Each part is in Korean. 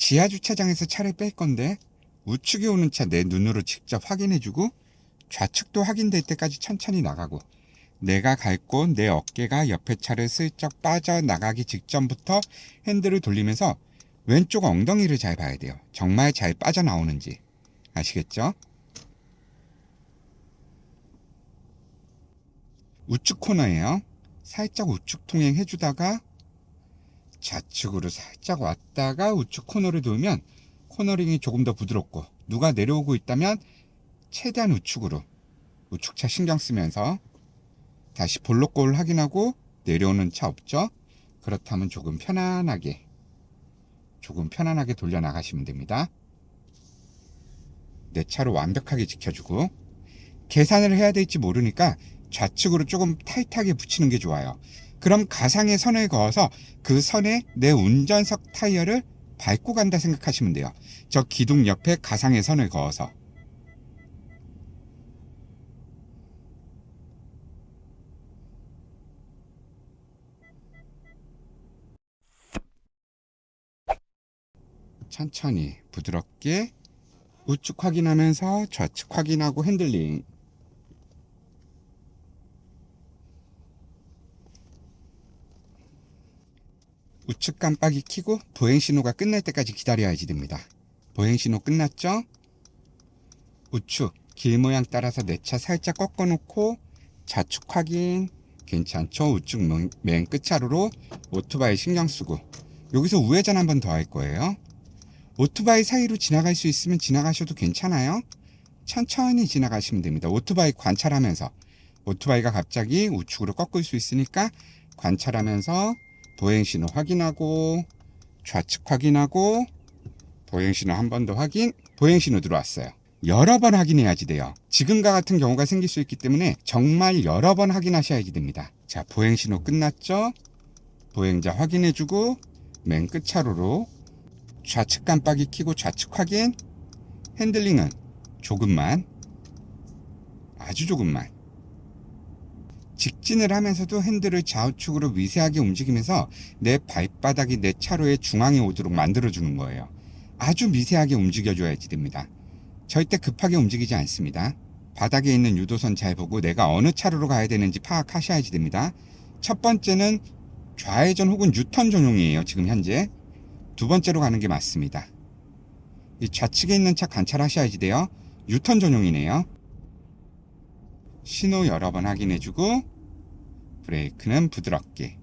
지하 주차장에서 차를 뺄 건데 우측에 오는 차 내 눈으로 직접 확인해주고 좌측도 확인될 때까지 천천히 나가고 내가 갈 곳 내 어깨가 옆에 차를 슬쩍 빠져나가기 직전부터 핸들을 돌리면서 왼쪽 엉덩이를 잘 봐야 돼요. 정말 잘 빠져나오는지. 아시겠죠? 우측 코너예요. 살짝 우측 통행해주다가 좌측으로 살짝 왔다가 우측 코너를 돌면 코너링이 조금 더 부드럽고 누가 내려오고 있다면 최대한 우측으로 우측차 신경 쓰면서 다시 볼록골 확인하고 내려오는 차 없죠? 그렇다면 조금 편안하게 돌려 나가시면 됩니다. 내 차로 완벽하게 지켜주고 계산을 해야 될지 모르니까 좌측으로 조금 타이트하게 붙이는 게 좋아요. 그럼 가상의 선을 그어서 그 선에 내 운전석 타이어를 밟고 간다 생각하시면 돼요. 저 기둥 옆에 가상의 선을 그어서. 천천히 부드럽게 우측 확인하면서 좌측 확인하고 핸들링. 우측 깜빡이 켜고 보행신호가 끝날 때까지 기다려야지 됩니다. 보행신호 끝났죠? 우측 길 모양 따라서 내 차 살짝 꺾어놓고 좌측 확인. 괜찮죠? 우측 맨 끝차로로 오토바이 신경 쓰고 여기서 우회전 한 번 더 할 거예요. 오토바이 사이로 지나갈 수 있으면 지나가셔도 괜찮아요. 천천히 지나가시면 됩니다. 오토바이 관찰하면서 오토바이가 갑자기 우측으로 꺾을 수 있으니까 관찰하면서 보행신호 확인하고 좌측 확인하고 보행신호 한 번 더 확인. 보행신호 들어왔어요. 여러 번 확인해야지 돼요. 지금과 같은 경우가 생길 수 있기 때문에 정말 여러 번 확인하셔야지 됩니다. 자, 보행신호 끝났죠? 보행자 확인해주고 맨 끝차로로 좌측 깜빡이 켜고 좌측 확인. 핸들링은 조금만, 아주 조금만. 직진을 하면서도 핸들을 좌우측으로 미세하게 움직이면서 내 발바닥이 내 차로의 중앙에 오도록 만들어주는 거예요. 아주 미세하게 움직여줘야지 됩니다. 절대 급하게 움직이지 않습니다. 바닥에 있는 유도선 잘 보고 내가 어느 차로로 가야 되는지 파악하셔야지 됩니다. 첫 번째는 좌회전 혹은 유턴 전용이에요. 지금 현재. 두 번째로 가는 게 맞습니다. 이 좌측에 있는 차 관찰하셔야지 돼요. 유턴 전용이네요. 신호 여러 번 확인해주고 브레이크는 부드럽게.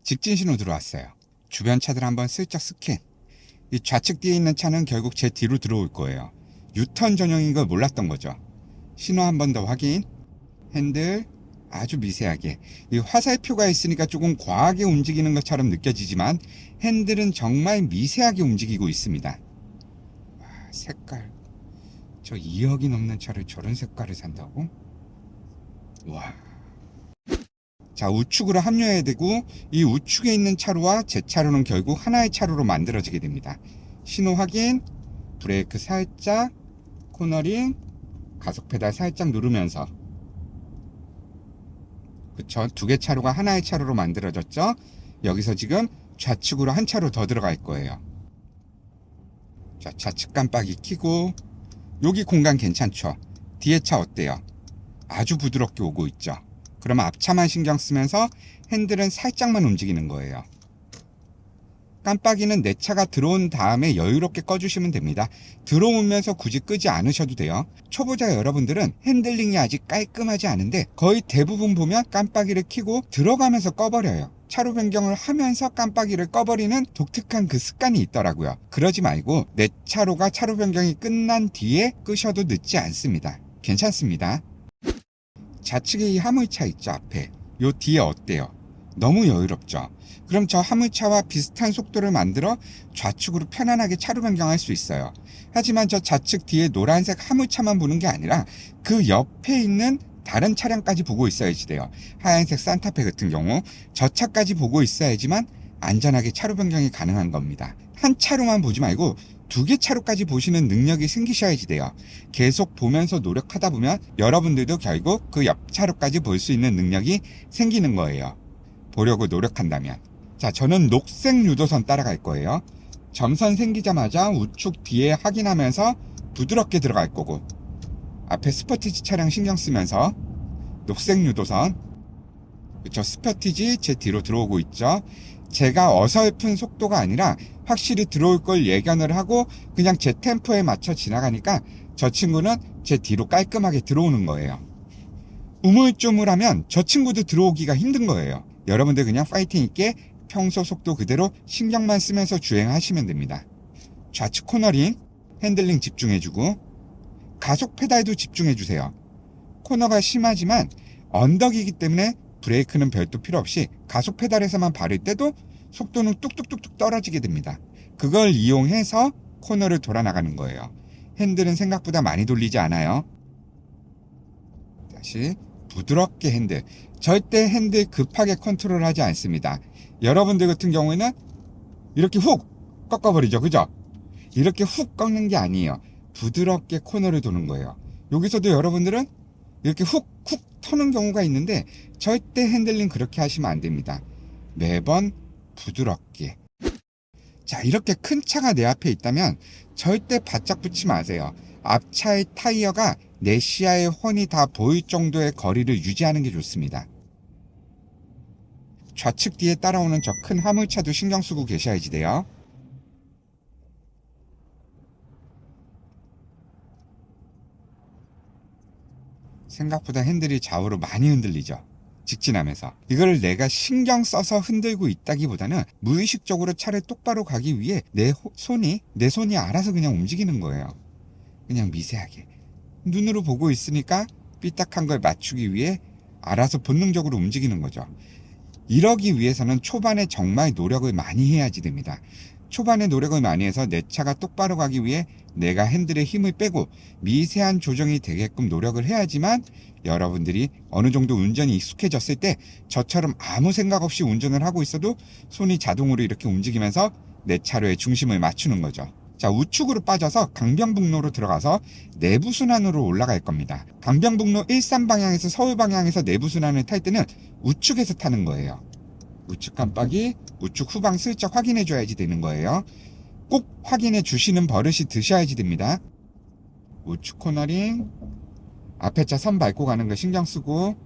직진 신호 들어왔어요. 주변 차들 한번 슬쩍 스캔. 이 좌측 뒤에 있는 차는 결국 제 뒤로 들어올 거예요. 유턴 전용인 걸 몰랐던 거죠. 신호 한 번 더 확인. 핸들 아주 미세하게. 이 화살표가 있으니까 조금 과하게 움직이는 것처럼 느껴지지만 핸들은 정말 미세하게 움직이고 있습니다. 와, 색깔. 저 2억이 넘는 차를 저런 색깔을 산다고? 와. 자, 우측으로 합류해야 되고 이 우측에 있는 차로와 제 차로는 결국 하나의 차로로 만들어지게 됩니다. 신호 확인, 브레이크 살짝, 코너링, 가속 페달 살짝 누르면서. 그쵸? 두 개 차로가 하나의 차로로 만들어졌죠? 여기서 지금 좌측으로 한 차로 더 들어갈 거예요. 자, 좌측 깜빡이 켜고 여기 공간 괜찮죠? 뒤에 차 어때요? 아주 부드럽게 오고 있죠? 그러면 앞차만 신경 쓰면서 핸들은 살짝만 움직이는 거예요. 깜빡이는 내 차가 들어온 다음에 여유롭게 꺼주시면 됩니다. 들어오면서 굳이 끄지 않으셔도 돼요. 초보자 여러분들은 핸들링이 아직 깔끔하지 않은데 거의 대부분 보면 깜빡이를 켜고 들어가면서 꺼버려요. 차로 변경을 하면서 깜빡이를 꺼버리는 독특한 그 습관이 있더라고요. 그러지 말고 내 차로가 차로 변경이 끝난 뒤에 끄셔도 늦지 않습니다. 괜찮습니다. 좌측에 이 화물차 있죠, 앞에. 요 뒤에 어때요? 너무 여유롭죠? 그럼 저 화물차와 비슷한 속도를 만들어 좌측으로 편안하게 차로 변경할 수 있어요. 하지만 저 좌측 뒤에 노란색 화물차만 보는 게 아니라 그 옆에 있는 다른 차량까지 보고 있어야지 돼요. 하얀색 산타페 같은 경우 저 차까지 보고 있어야지만 안전하게 차로 변경이 가능한 겁니다. 한 차로만 보지 말고 두 개 차로까지 보시는 능력이 생기셔야지 돼요. 계속 보면서 노력하다 보면 여러분들도 결국 그 옆 차로까지 볼 수 있는 능력이 생기는 거예요. 보려고 노력한다면. 자, 저는 녹색 유도선 따라갈 거예요. 점선 생기자마자 우측 뒤에 확인하면서 부드럽게 들어갈 거고, 앞에 스퍼티지 차량 신경 쓰면서 녹색 유도선, 그쵸, 스퍼티지 제 뒤로 들어오고 있죠. 제가 어설픈 속도가 아니라 확실히 들어올 걸 예견을 하고 그냥 제 템포에 맞춰 지나가니까 저 친구는 제 뒤로 깔끔하게 들어오는 거예요. 우물쭈물하면 저 친구도 들어오기가 힘든 거예요. 여러분들 그냥 파이팅 있게 평소 속도 그대로 신경만 쓰면서 주행하시면 됩니다. 좌측 코너링, 핸들링 집중해주고, 가속 페달도 집중해주세요. 코너가 심하지만 언덕이기 때문에 브레이크는 별도 필요 없이 가속 페달에서만 밟을 때도 속도는 뚝뚝뚝뚝 떨어지게 됩니다. 그걸 이용해서 코너를 돌아 나가는 거예요. 핸들은 생각보다 많이 돌리지 않아요. 다시 부드럽게 핸들. 절대 핸들 급하게 컨트롤하지 않습니다. 여러분들 같은 경우에는 이렇게 훅 꺾어버리죠. 그죠? 이렇게 훅 꺾는 게 아니에요. 부드럽게 코너를 도는 거예요. 여기서도 여러분들은 이렇게 훅 터는 경우가 있는데 절대 핸들링 그렇게 하시면 안 됩니다. 매번 부드럽게. 자, 이렇게 큰 차가 내 앞에 있다면 절대 바짝 붙지 마세요. 앞차의 타이어가 내 시야에 훤히 다 보일 정도의 거리를 유지하는 게 좋습니다. 좌측 뒤에 따라오는 저 큰 화물차도 신경 쓰고 계셔야지 돼요. 생각보다 핸들이 좌우로 많이 흔들리죠. 직진하면서. 이걸 내가 신경 써서 흔들고 있다기보다는 무의식적으로 차를 똑바로 가기 위해 내 손이 알아서 그냥 움직이는 거예요. 그냥 미세하게. 눈으로 보고 있으니까 삐딱한 걸 맞추기 위해 알아서 본능적으로 움직이는 거죠. 이러기 위해서는 초반에 정말 노력을 많이 해야지 됩니다. 초반에 노력을 많이 해서 내 차가 똑바로 가기 위해 내가 핸들에 힘을 빼고 미세한 조정이 되게끔 노력을 해야지만 여러분들이 어느 정도 운전이 익숙해졌을 때 저처럼 아무 생각 없이 운전을 하고 있어도 손이 자동으로 이렇게 움직이면서 내 차로의 중심을 맞추는 거죠. 자, 우측으로 빠져서 강변북로로 들어가서 내부순환으로 올라갈 겁니다. 강변북로 일산 방향에서 서울 방향에서 내부순환을 탈 때는 우측에서 타는 거예요. 우측 깜빡이, 우측 후방 슬쩍 확인해 줘야지 되는 거예요. 꼭 확인해 주시는 버릇이 드셔야지 됩니다. 우측 코너링, 앞에 차 선 밟고 가는 거 신경 쓰고,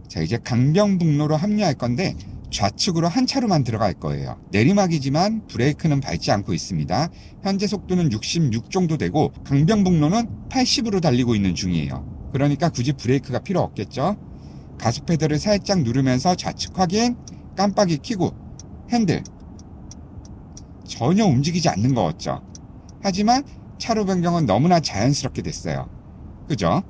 자, 이제 강변북로로 합류할 건데 좌측으로 한 차로만 들어갈 거예요. 내리막이지만 브레이크는 밟지 않고 있습니다. 현재 속도는 66 정도 되고 강변북로는 80으로 달리고 있는 중이에요. 그러니까 굳이 브레이크가 필요 없겠죠. 가속 페달을 살짝 누르면서 좌측 확인, 깜빡이 켜고 핸들. 전혀 움직이지 않는 거 같죠. 하지만 차로 변경은 너무나 자연스럽게 됐어요. 그죠?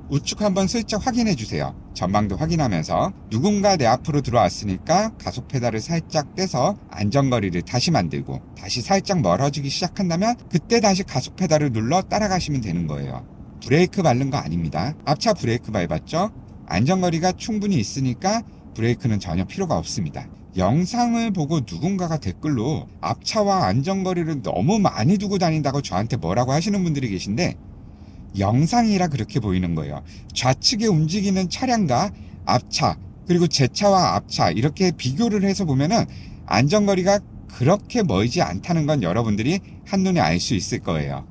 우측 한번 슬쩍 확인해 주세요. 전방도 확인하면서 누군가 내 앞으로 들어왔으니까 가속 페달을 살짝 떼서 안전거리를 다시 만들고 다시 살짝 멀어지기 시작한다면 그때 다시 가속 페달을 눌러 따라가시면 되는 거예요. 브레이크 밟는 거 아닙니다. 앞차 브레이크 밟았죠? 안전거리가 충분히 있으니까 브레이크는 전혀 필요가 없습니다. 영상을 보고 누군가가 댓글로 앞차와 안전거리를 너무 많이 두고 다닌다고 저한테 뭐라고 하시는 분들이 계신데 영상이라 그렇게 보이는 거예요. 좌측에 움직이는 차량과 앞차 그리고 제 차와 앞차 이렇게 비교를 해서 보면은 안전거리가 그렇게 멀지 않다는 건 여러분들이 한눈에 알 수 있을 거예요.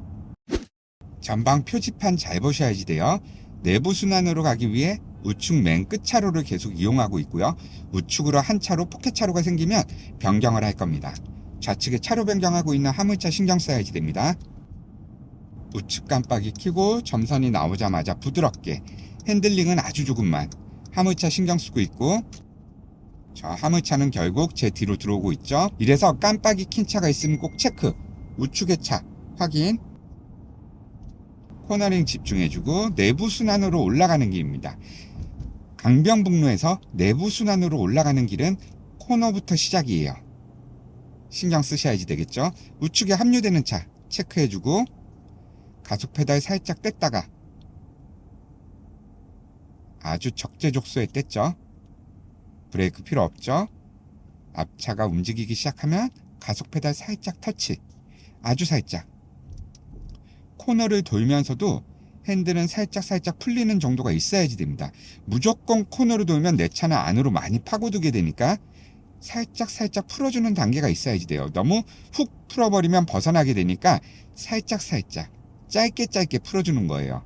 전방 표지판 잘 보셔야지 돼요. 내부 순환으로 가기 위해 우측 맨 끝차로를 계속 이용하고 있고요. 우측으로 한 차로 포켓차로가 생기면 변경을 할 겁니다. 좌측에 차로 변경하고 있는 화물차 신경 써야지 됩니다. 우측 깜빡이 켜고 점선이 나오자마자 부드럽게 핸들링은 아주 조금만 화물차 신경 쓰고 있고 저 화물차는 결국 제 뒤로 들어오고 있죠. 이래서 깜빡이 킨 차가 있으면 꼭 체크. 우측의 차 확인. 코너링 집중해주고 내부 순환으로 올라가는 길입니다. 강변북로에서 내부 순환으로 올라가는 길은 코너부터 시작이에요. 신경 쓰셔야지 되겠죠. 우측에 합류되는 차 체크해주고 가속 페달 살짝 뗐다가 아주 적재적소에 뗐죠. 브레이크 필요 없죠. 앞차가 움직이기 시작하면 가속 페달 살짝 터치, 아주 살짝. 코너를 돌면서도 핸들은 살짝 풀리는 정도가 있어야지 됩니다. 무조건 코너를 돌면 내 차는 안으로 많이 파고들게 되니까 살짝 풀어주는 단계가 있어야지 돼요. 너무 훅 풀어버리면 벗어나게 되니까 살짝 짧게 풀어주는 거예요.